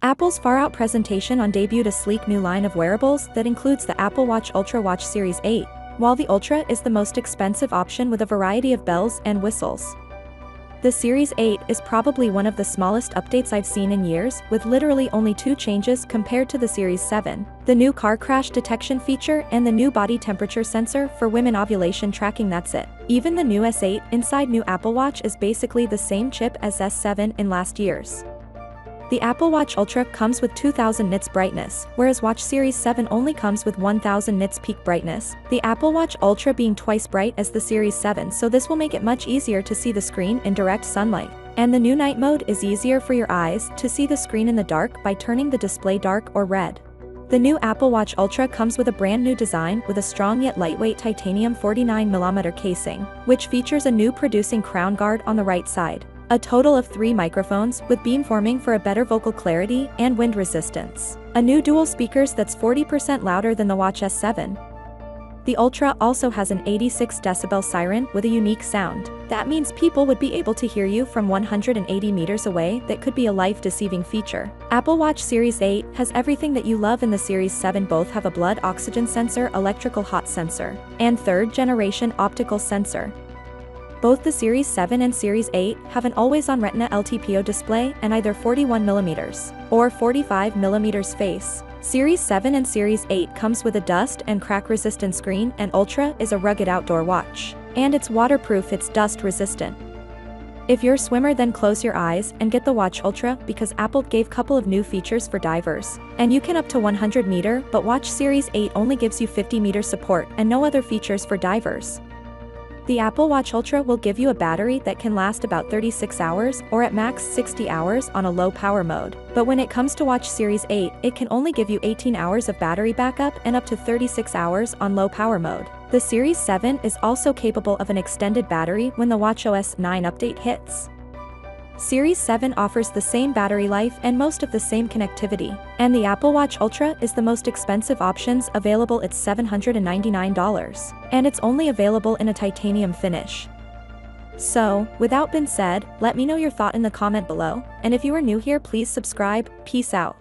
Apple's far-out presentation debuted a sleek new line of wearables that includes the Apple Watch Ultra Watch Series 8, while the Ultra is the most expensive option with a variety of bells and whistles. The Series 8 is probably one of the smallest updates I've seen in years, with literally only 2 changes compared to the Series 7, the new car crash detection feature and the new body temperature sensor for women ovulation tracking. That's it. Even the new S8 inside new Apple Watch is basically the same chip as S7 in last year's. The Apple Watch Ultra comes with 2000 nits brightness, whereas Watch Series 7 only comes with 1000 nits peak brightness, the Apple Watch Ultra being twice bright as the Series 7, so this will make it much easier to see the screen in direct sunlight. And the new night mode is easier for your eyes to see the screen in the dark by turning the display dark or red. The new Apple Watch Ultra comes with a brand new design with a strong yet lightweight titanium 49mm casing, which features a new producing crown guard on the right side. A total of 3 microphones with beamforming for a better vocal clarity and wind resistance. A new dual speakers that's 40% louder than the Watch S7. The Ultra also has an 86 decibel siren with a unique sound. That means people would be able to hear you from 180 meters away. That could be a life-deceiving feature. Apple Watch Series 8 has everything that you love in the Series 7. Both have a blood oxygen sensor, electrical hot sensor, and 3rd generation optical sensor. Both the Series 7 and Series 8 have an always-on Retina LTPO display and either 41mm or 45mm face. Series 7 and Series 8 comes with a dust and crack-resistant screen, and Ultra is a rugged outdoor watch. And it's waterproof, it's dust-resistant. If you're a swimmer, then close your eyes and get the Watch Ultra, because Apple gave couple of new features for divers. And you can up to 100 meter, but Watch Series 8 only gives you 50 meter support and no other features for divers. The Apple Watch Ultra will give you a battery that can last about 36 hours or at max 60 hours on a low power mode. But when it comes to Watch Series 8, it can only give you 18 hours of battery backup and up to 36 hours on low power mode. The Series 7 is also capable of an extended battery when the watchOS 9 update hits. Series 7 offers the same battery life and most of the same connectivity, and the Apple Watch Ultra is the most expensive options available. It's $799, and it's only available in a titanium finish. So, without being said, let me know your thought in the comment below, and if you are new here, please subscribe. Peace out.